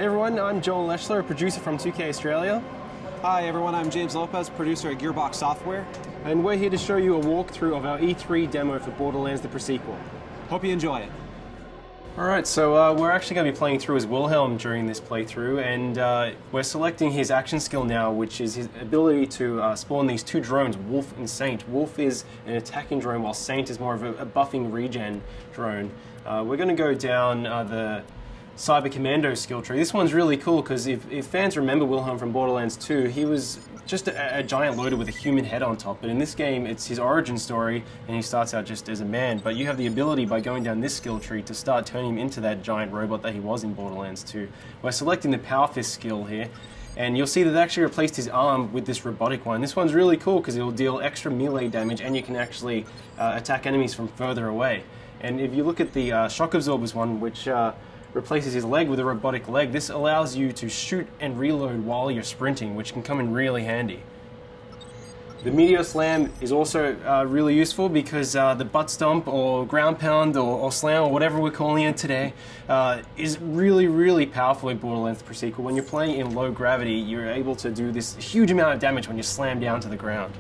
Hey everyone, I'm Joel Leschler, a producer from 2K Australia. Hi everyone, I'm James Lopez, producer at Gearbox Software. And we're here to show you a walkthrough of our E3 demo for Borderlands the Pre-Sequel. Hope you enjoy it. Alright, so we're actually going to be playing through as Wilhelm during this playthrough, and we're selecting his action skill now, which is his ability to spawn these two drones, Wolf and Saint. Wolf is an attacking drone, while Saint is more of a buffing regen drone. We're going to go down the Cyber Commando skill tree. This one's really cool because if fans remember Wilhelm from Borderlands 2, he was just a giant loader with a human head on top. But in this game, it's his origin story, and he starts out just as a man. But you have the ability by going down this skill tree to start turning him into that giant robot that he was in Borderlands 2. We're selecting the Power Fist skill here, and you'll see that they actually replaced his arm with this robotic one. This one's really cool because it will deal extra melee damage, and you can actually attack enemies from further away. And if you look at the Shock Absorbers one, which replaces his leg with a robotic leg, this allows you to shoot and reload while you're sprinting, which can come in really handy. The Meteor Slam is also really useful because the butt stomp or ground pound or slam or whatever we're calling it today is really, really powerful in Borderlands the Pre-Sequel. When you're playing in low gravity, you're able to do this huge amount of damage when you slam down to the ground.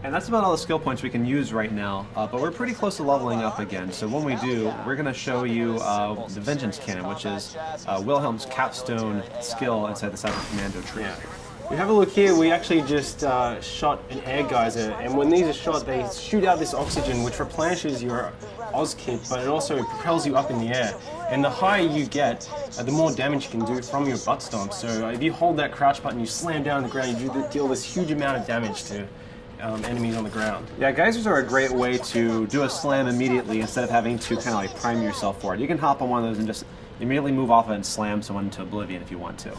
And that's about all the skill points we can use right now, but we're pretty close to leveling up again. So when we do, we're going to show you the Vengeance Cannon, which is Wilhelm's capstone skill inside the Cyber Commando tree. Yeah. We have a look here, we actually just shot an air geyser, and when these are shot, they shoot out this oxygen which replenishes your Oz kit, but it also propels you up in the air. And the higher you get, the more damage you can do from your butt stomp. So if you hold that crouch button, you slam down on the ground, you deal this huge amount of damage to enemies on the ground. Yeah, geysers are a great way to do a slam immediately instead of having to kind of like prime yourself for it. You can hop on one of those and just immediately move off it and slam someone into oblivion if you want to.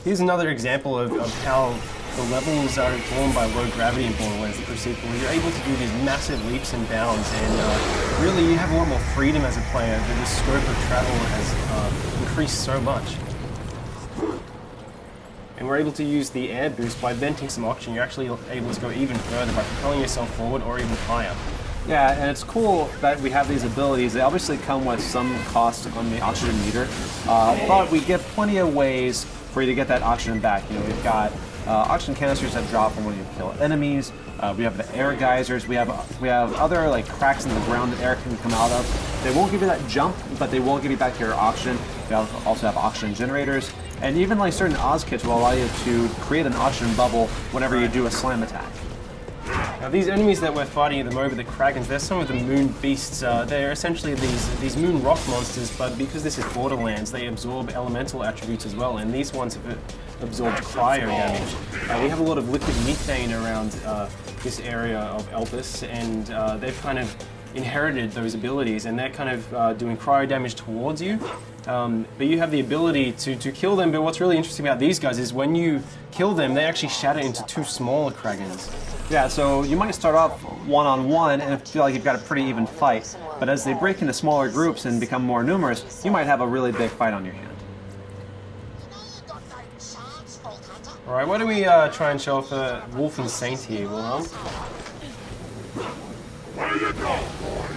Here's another example of how the levels are informed by low gravity in Borderlands the Pre-Sequel. You're able to do these massive leaps and bounds, and really you have a lot more freedom as a player. The scope of travel has increased so much. And we're able to use the air boost by venting some oxygen. You're actually able to go even further by propelling yourself forward or even higher. Yeah, and it's cool that we have these abilities. They obviously come with some cost on the oxygen meter, but we get plenty of ways for you to get that oxygen back. You know, we've got oxygen canisters that drop from when you kill enemies. We have the air geysers. We have other like cracks in the ground that air can come out of. They won't give you that jump, but they will give you back your oxygen. We also have oxygen generators, and even like certain Oz kits will allow you to create an oxygen bubble whenever you do a slam attack. Now these enemies that we're fighting at the moment, the Kragans, they're some of the moon beasts. They're essentially these moon rock monsters, but because this is Borderlands, they absorb elemental attributes as well, and these ones have absorbed cryo damage. We have a lot of liquid methane around this area of Elpis, and they've kind of inherited those abilities, and they're kind of doing cryo damage towards you. But you have the ability to kill them, but what's really interesting about these guys is when you kill them, they actually shatter into two smaller Kragans. Yeah, so you might start off one-on-one and feel like you've got a pretty even fight, but as they break into smaller groups and become more numerous, you might have a really big fight on your hand. Alright, why don't we try and show off Wolf and Saint here, Wilhelm?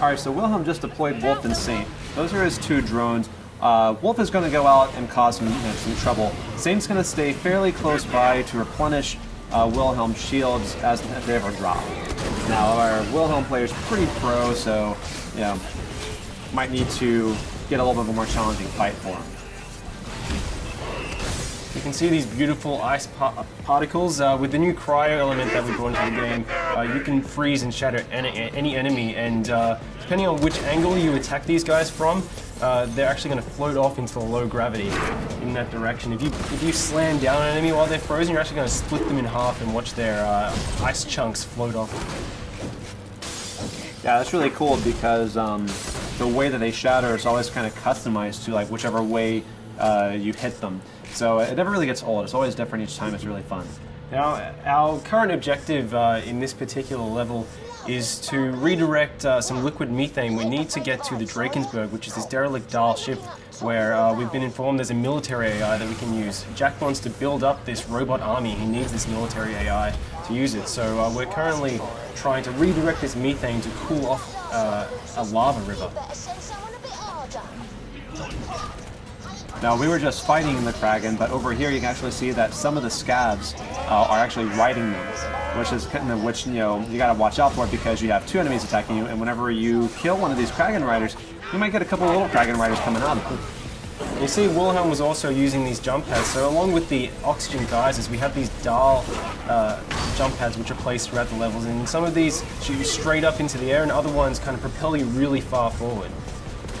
Alright, so Wilhelm just deployed Wolf and Saint. Those are his two drones. Wolf is going to go out and cause some trouble. Saint's going to stay fairly close by to replenish Wilhelm's shields as if they ever drop. Now, our Wilhelm player is pretty pro, so you know, might need to get a little bit more challenging fight for him. You can see these beautiful ice particles. With the new cryo element that we brought into the game, you can freeze and shatter any enemy, and depending on which angle you attack these guys from, they're actually going to float off into low gravity in that direction. If you slam down an enemy while they're frozen, you're actually going to split them in half and watch their ice chunks float off. Yeah, that's really cool because the way that they shatter is always kind of customized to like whichever way you hit them. So it never really gets old. It's always different each time. It's really fun. Now, our current objective in this particular level is to redirect some liquid methane. We need to get to the Drakensberg, which is this derelict Dahl ship where we've been informed there's a military AI that we can use. Jack wants to build up this robot army. He needs this military AI to use it. So we're currently trying to redirect this methane to cool off a lava river. Now, we were just fighting the Kraken, but over here you can actually see that some of the scabs are actually riding them, which you know, you gotta watch out for because you have two enemies attacking you, and whenever you kill one of these Kraken riders, you might get a couple of little Kraken riders coming out of them. You see, Wilhelm was also using these jump pads, so along with the oxygen geysers, we have these dial jump pads which are placed throughout the levels, and some of these shoot you straight up into the air, and other ones kind of propel you really far forward.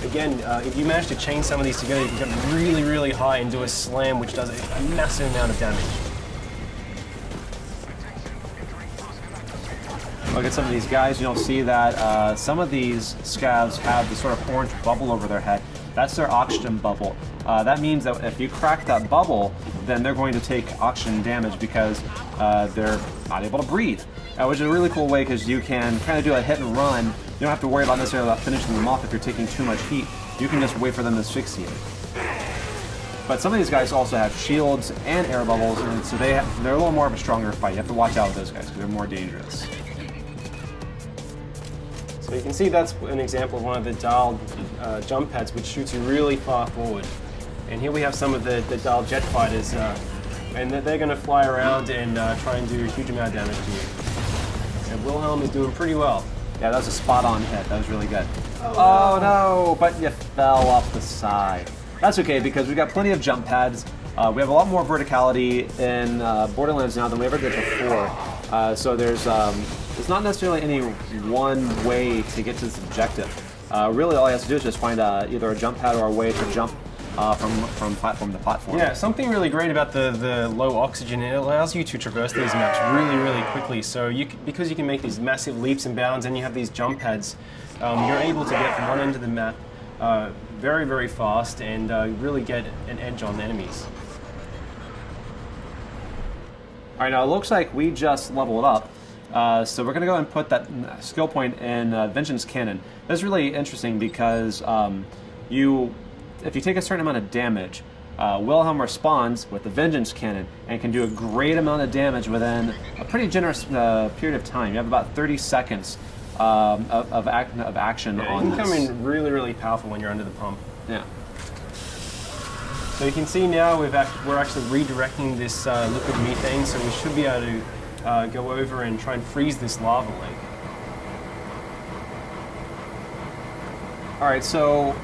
Again, if you manage to chain some of these together, you can get really, really high and do a slam, which does a massive amount of damage. Look at some of these guys, you don't see that some of these scabs have this sort of orange bubble over their head. That's their oxygen bubble. That means that if you crack that bubble, then they're going to take oxygen damage because they're not able to breathe. Which is a really cool way because you can kind of do a hit and run. You don't have to worry about necessarily about finishing them off if you're taking too much heat. You can just wait for them to asphyxiate. But some of these guys also have shields and air bubbles, and so they're a little more of a stronger fight. You have to watch out with those guys because they're more dangerous. So you can see that's an example of one of the dial jump pads which shoots you really far forward. And here we have some of the dial jet fighters, and they're going to fly around and try and do a huge amount of damage to you. And Wilhelm is doing pretty well. Yeah, that was a spot-on hit. That was really good. Oh no, but you fell off the side. That's okay because we've got plenty of jump pads. We have a lot more verticality in Borderlands now than we ever did before. So there's not necessarily any one way to get to this objective. Really, all he has to do is just find either a jump pad or a way to jump from platform to platform. Yeah, something really great about the low oxygen, it allows you to traverse these maps really, really quickly. So because you can make these massive leaps and bounds and you have these jump pads, you're able to get from one end of the map very, very fast and really get an edge on enemies. All right, now it looks like we just leveled up. So we're going to go and put that skill point in Vengeance Cannon. That's really interesting because if you take a certain amount of damage, Wilhelm responds with the Vengeance Cannon and can do a great amount of damage within a pretty generous period of time. You have about 30 seconds of action on this. You can come in really, really powerful when you're under the pump. Yeah. So you can see now we're actually redirecting this liquid methane, so we should be able to go over and try and freeze this lava lake. All right, so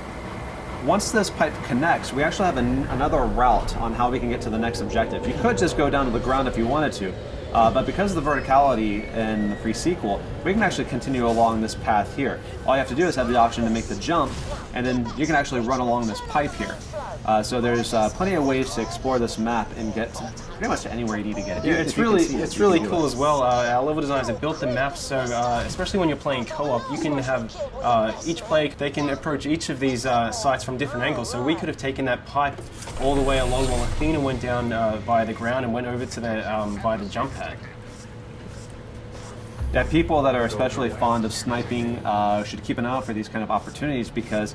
once this pipe connects, we actually have another route on how we can get to the next objective. You could just go down to the ground if you wanted to, but because of the verticality in the pre-sequel, we can actually continue along this path here. All you have to do is have the option to make the jump, and then you can actually run along this pipe here. So there's plenty of ways to explore this map and get pretty much to anywhere you need to get. Yeah, it's really cool as well. Our level designers have built the map so, especially when you're playing co-op, you can have each player, they can approach each of these sites from different angles. So we could have taken that pipe all the way along while Athena went down by the ground and went over to the by the jump pad. Yeah, people that are especially fond of sniping should keep an eye out for these kind of opportunities because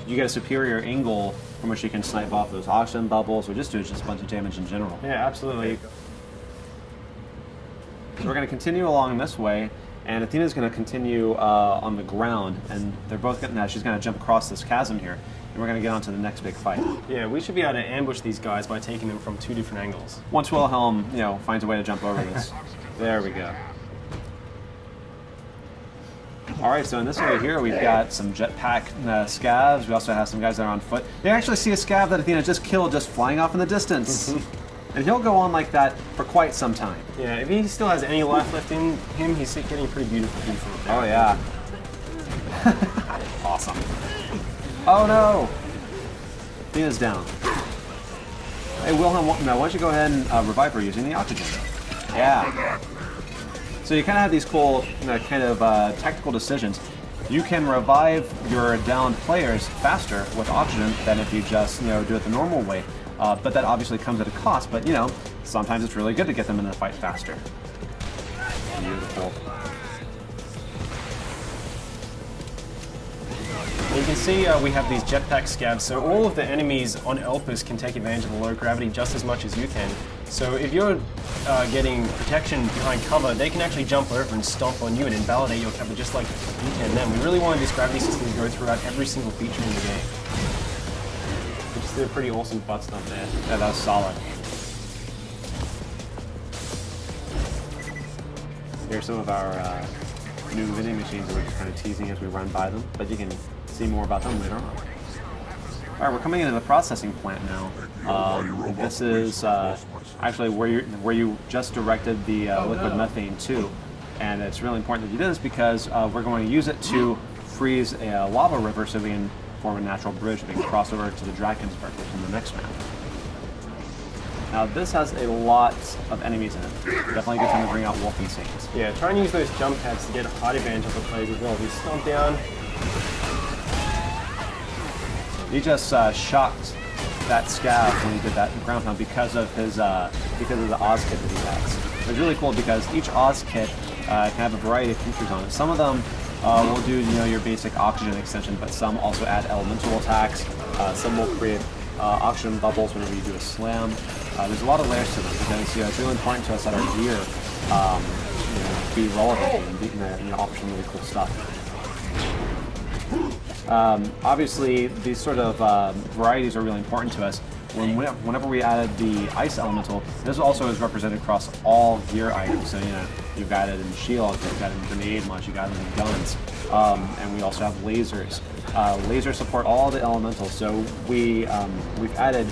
you get a superior angle from which you can snipe off those oxygen bubbles or just do just a bunch of damage in general. Yeah, absolutely. So we're going to continue along this way, and Athena's going to continue on the ground, and they're both getting that. She's going to jump across this chasm here, and we're going to get on to the next big fight. Yeah, we should be able to ambush these guys by taking them from two different angles. Once Wilhelm, finds a way to jump over this. There we go. All right, so in this area here, we've got some jetpack scavs. We also have some guys that are on foot. They actually see a scav that Athena just killed just flying off in the distance. And he'll go on like that for quite some time. Yeah, if he still has any life left in him, he's getting pretty beautiful. Oh, yeah. Awesome. Oh, no. Athena's down. Hey, Wilhelm, now why don't you go ahead and revive her using the oxygen? Yeah. So you kind of have these cool tactical decisions. You can revive your downed players faster with oxygen than if you just do it the normal way. But that obviously comes at a cost. But sometimes it's really good to get them in the fight faster. Beautiful. You can see we have these jetpack scavs, so all of the enemies on Elpis can take advantage of the low gravity just as much as you can. So if you're getting protection behind cover, they can actually jump over and stomp on you and invalidate your cover just like you can them. We really wanted this gravity system to go throughout every single feature in the game. Which is Did a pretty awesome butt stomp there. Yeah, that was solid. Here's some of our new vending machines that we're just kind of teasing as we run by them, but you can see more about them later on. All right, we're coming into the processing plant now. This is actually where you just directed the liquid methane to, and it's really important that you do this because we're going to use it to freeze a lava river so we can form a natural bridge that we can cross over to the Drakensberg, which is in the next map. Now this has a lot of enemies in it. Definitely a good time to bring out Wolf and Saint. Yeah, try and use those jump pads to get a height advantage of the players as well. If you stomp down. He just shocked that scav when he did that ground pound because of his because of the Oz kit that he has. It's really cool because each Oz kit can have a variety of features on it. Some of them will do your basic oxygen extension, but some also add elemental attacks. Some will create oxygen bubbles whenever you do a slam. There's a lot of layers to them because it's really important to us that our gear be relevant and offer some really cool stuff. Obviously, these sort of varieties are really important to us. Whenever we added the ice elemental, this also is represented across all gear items. So you've got it in shields, you've got it in grenade launch, you've got it in guns, and we also have lasers. Lasers support all the elementals, so we've added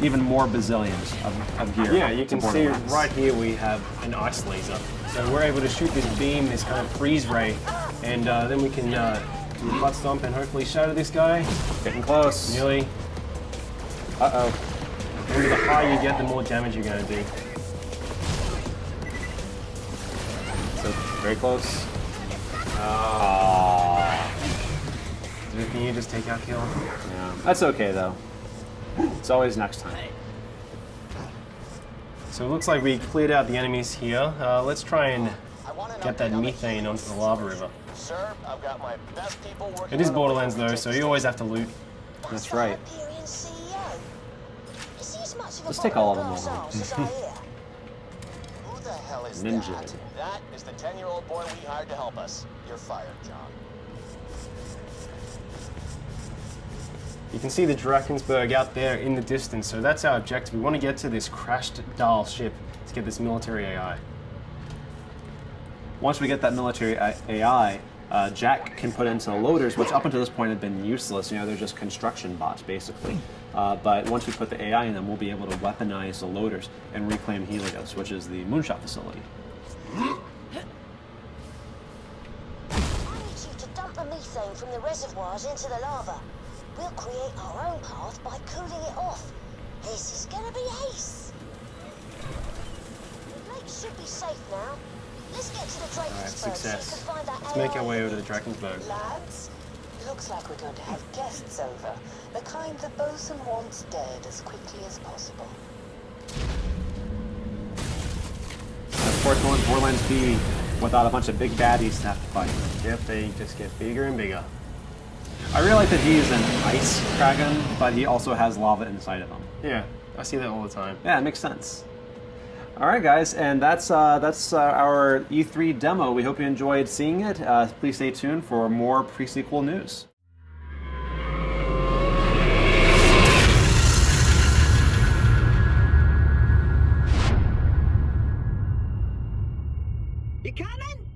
even more bazillions of gear. Yeah, you can see Borderlands. right here we have an ice laser. So we're able to shoot this beam, this kind of freeze ray, and then we can do a butt stomp and hopefully shatter this guy. Getting close. Nearly. Uh-oh. And the higher you get, the more damage you're going to do. So, very close. Can you just take our kill? Yeah. That's okay, though. It's always next time. So it looks like we cleared out the enemies here. Let's try and get that methane onto the lava river. Sir, I've got my best people working. It is Borderlands though, so you always have to loot. That's right. Let's take all of them over. Who the hell is Ninja. that? That is the 10-year-old boy we hired to help us. You're fired, John. You can see the Drakensberg out there in the distance, so that's our objective. We want to get to this crashed Dahl ship to get this military AI. Once we get that military AI, Jack can put into the loaders, which up until this point have been useless. They're just construction bots, basically. But once we put the AI in them, we'll be able to weaponize the loaders and reclaim Heligos, which is the moonshot facility. I need you to dump the methane from the reservoirs into the lava. We'll create our own path by cooling it off. This is gonna be ace. The lake should be safe now. Let's get to the Drakensberg. Alright, So you success. can find that Let's make our AI way over to the Drakensberg. Lads, looks like we're going to have guests over. The kind the bosun wants dead as quickly as possible. Of course, will Borderlands be without a bunch of big baddies to have to fight? Yep, they just get bigger and bigger. I really like that he's an ice dragon, but he also has lava inside of him. Yeah, I see that all the time. Yeah, it makes sense. All right, guys, and that's our E3 demo. We hope you enjoyed seeing it. Please stay tuned for more pre-sequel news. You coming?